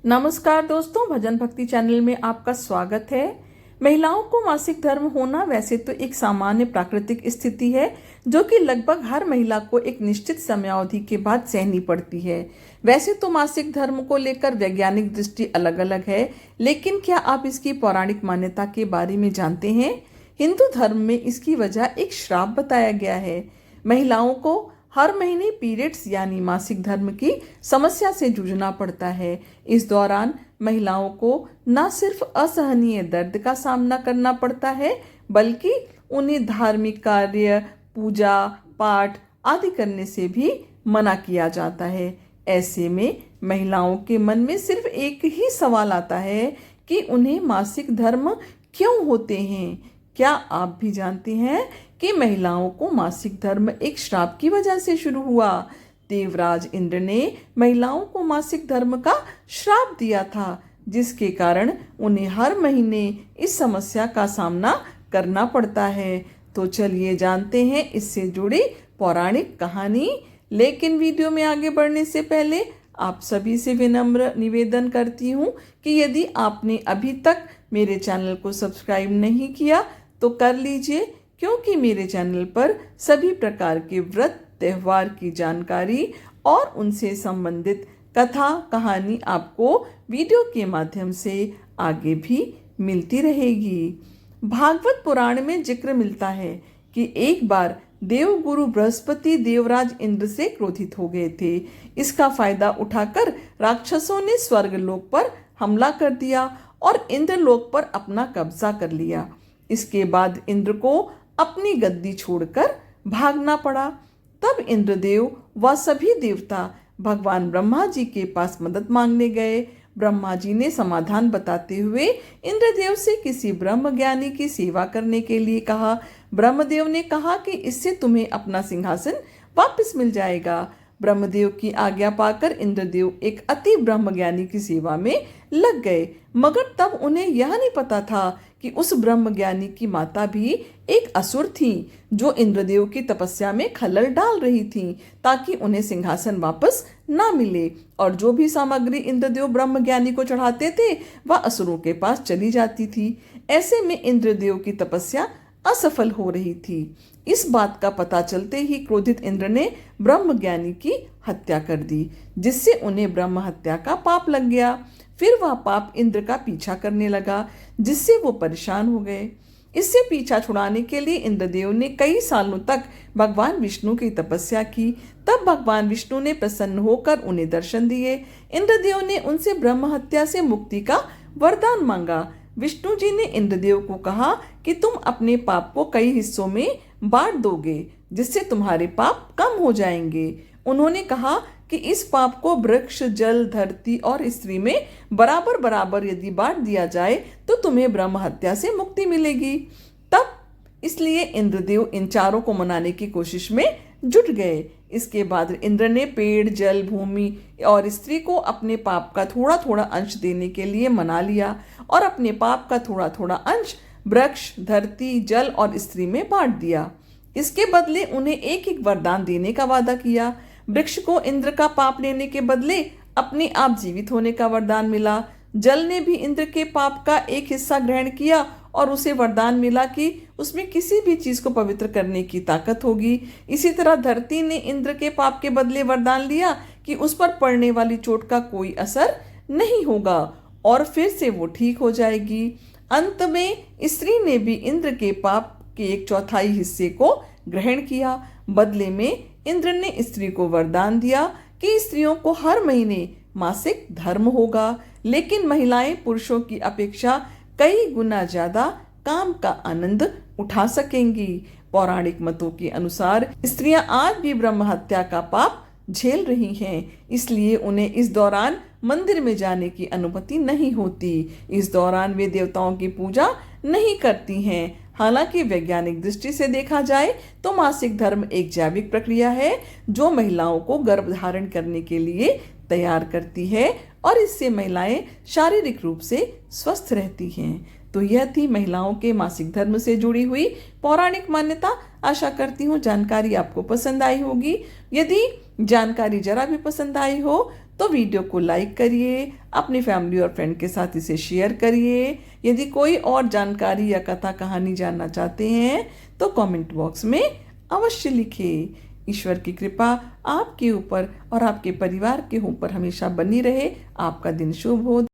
नमस्कार दोस्तों, भजन भक्ति चैनल में आपका स्वागत है। महिलाओं को मासिक धर्म होना वैसे तो एक सामान्य प्राकृतिक स्थिति है जो कि लगभग हर महिला को एक निश्चित समयावधि के बाद सहनी पड़ती है। वैसे तो मासिक धर्म को लेकर वैज्ञानिक दृष्टि अलग अलग है, लेकिन क्या आप इसकी पौराणिक मान्यता के बारे में जानते हैं? हिंदू धर्म में इसकी वजह एक श्राप बताया गया है। महिलाओं को हर महीने पीरियड्स यानी मासिक धर्म की समस्या से जूझना पड़ता है। इस दौरान महिलाओं को न सिर्फ असहनीय दर्द का सामना करना पड़ता है, बल्कि उन्हें धार्मिक कार्य, पूजा पाठ आदि करने से भी मना किया जाता है। ऐसे में महिलाओं के मन में सिर्फ एक ही सवाल आता है कि उन्हें मासिक धर्म क्यों होते हैं। क्या आप भी जानते हैं कि महिलाओं को मासिक धर्म एक श्राप की वजह से शुरू हुआ? देवराज इंद्र ने महिलाओं को मासिक धर्म का श्राप दिया था, जिसके कारण उन्हें हर महीने इस समस्या का सामना करना पड़ता है। तो चलिए जानते हैं इससे जुड़ी पौराणिक कहानी। लेकिन वीडियो में आगे बढ़ने से पहले आप सभी से विनम्र निवेदन करती हूँ कि यदि आपने अभी तक मेरे चैनल को सब्सक्राइब नहीं किया तो कर लीजिए, क्योंकि मेरे चैनल पर सभी प्रकार के व्रत त्यौहार की जानकारी और उनसे संबंधित कथा कहानी आपको वीडियो के माध्यम से आगे भी मिलती रहेगी। भागवत पुराण में जिक्र मिलता है कि एक बार देवगुरु बृहस्पति देवराज इंद्र से क्रोधित हो गए थे। इसका फायदा उठाकर राक्षसों ने स्वर्गलोक पर हमला कर दिया और इंद्रलोक पर अपना कब्जा कर लिया। इसके बाद इंद्र को अपनी गद्दी छोड़कर भागना पड़ा। तब इंद्रदेव व सभी देवता भगवान ब्रह्मा जी के पास मदद मांगने गए। ब्रह्मा जी ने समाधान बताते हुए इंद्रदेव से किसी ब्रह्म ज्ञानी की सेवा करने के लिए कहा। ब्रह्मदेव ने कहा कि इससे तुम्हें अपना सिंहासन वापस मिल जाएगा। ब्रह्मदेव की आज्ञा पाकर इंद्रदेव एक अति ब्रह्म ज्ञानी की सेवा में लग गए, मगर तब उन्हें यह नहीं पता था कि उस ब्रह्म ज्ञानी की माता भी एक असुर थी, जो इंद्रदेव की तपस्या में खलल डाल रही थी ताकि उन्हें सिंहासन वापस ना मिले। और जो भी सामग्री इंद्रदेव ब्रह्म ज्ञानी को चढ़ाते थे वह असुरों के पास चली जाती थी। ऐसे में इंद्रदेव की तपस्या असफल हो रही थी। इस बात का पता चलते ही क्रोधित इंद्र ने ब्रह्म ज्ञानी की हत्या कर दी, जिससे उन्हें ब्रह्म हत्या का पाप लग गया। फिर वह पाप इंद्र का पीछा करने लगा, जिससे वो परेशान हो गए। इससे पीछा छुड़ाने के लिए इंद्रदेव ने कई सालों तक भगवान विष्णु की तपस्या की। तब भगवान विष्णु ने प्रसन्न होकर उन्हें दर्शन दिए। इंद्रदेव ने उनसे ब्रह्म हत्या से मुक्ति का वरदान मांगा। विष्णु जी ने इंद्रदेव को कहा कि तुम अपने पाप को कई हिस्सों में बांट दोगे, जिससे तुम्हारे पाप कम हो जाएंगे। उन्होंने कहा कि इस पाप को वृक्ष, जल, धरती और स्त्री में बराबर बराबर यदि बांट दिया जाए तो तुम्हें ब्रह्म हत्या से मुक्ति मिलेगी। तब इसलिए इंद्रदेव इन चारों को मनाने की कोशिश में जुट गए। इसके बाद इंद्र ने पेड़, जल, भूमि और स्त्री को अपने पाप का थोड़ा थोड़ा अंश देने के लिए मना लिया और अपने पाप का थोड़ा थोड़ा अंश वृक्ष, धरती, जल और स्त्री में बांट दिया। इसके बदले उन्हें एक एक वरदान देने का वादा किया। वृक्ष को इंद्र का पाप लेने के बदले अपने आप जीवित होने का वरदान मिला। जल ने भी इंद्र के पाप का एक हिस्सा ग्रहण किया और उसे वरदान मिला कि उसमें किसी भी चीज को पवित्र करने की ताकत होगी। इसी तरह धरती ने इंद्र के पाप के बदले वरदान लिया कि उस पर पड़ने वाली चोट का कोई असर नहीं होगा और फिर से वो ठीक हो जाएगी। अंत में स्त्री ने भी इंद्र के पाप के एक चौथाई हिस्से को ग्रहण किया। बदले में इंद्र ने स्त्री को वरदान दिया कि स्त्रियों को हर महीने मासिक धर्म होगा, लेकिन महिलाएं पुरुषों की अपेक्षा कई गुना ज्यादा काम का आनंद उठा सकेंगी। पौराणिक मतों के अनुसार स्त्रियां आज भी ब्रह्म हत्या का पाप झेल रही हैं, इसलिए उन्हें इस दौरान मंदिर में जाने की अनुमति नहीं होती। इस दौरान वे देवताओं की पूजा नहीं करती हैं। हालांकि वैज्ञानिक दृष्टि से देखा जाए तो मासिक धर्म एक जैविक प्रक्रिया है जो महिलाओं को गर्भ धारण करने के लिए तैयार करती है और इससे महिलाएं शारीरिक रूप से स्वस्थ रहती हैं। तो यह थी महिलाओं के मासिक धर्म से जुड़ी हुई पौराणिक मान्यता। आशा करती हूँ जानकारी आपको पसंद आई होगी। यदि जानकारी जरा भी पसंद आई हो तो वीडियो को लाइक करिए, अपनी फैमिली और फ्रेंड के साथ इसे शेयर करिए। यदि कोई और जानकारी या कथा कहानी जानना चाहते हैं तो कमेंट बॉक्स में अवश्य लिखिए। ईश्वर की कृपा आपके ऊपर और आपके परिवार के ऊपर हमेशा बनी रहे। आपका दिन शुभ हो।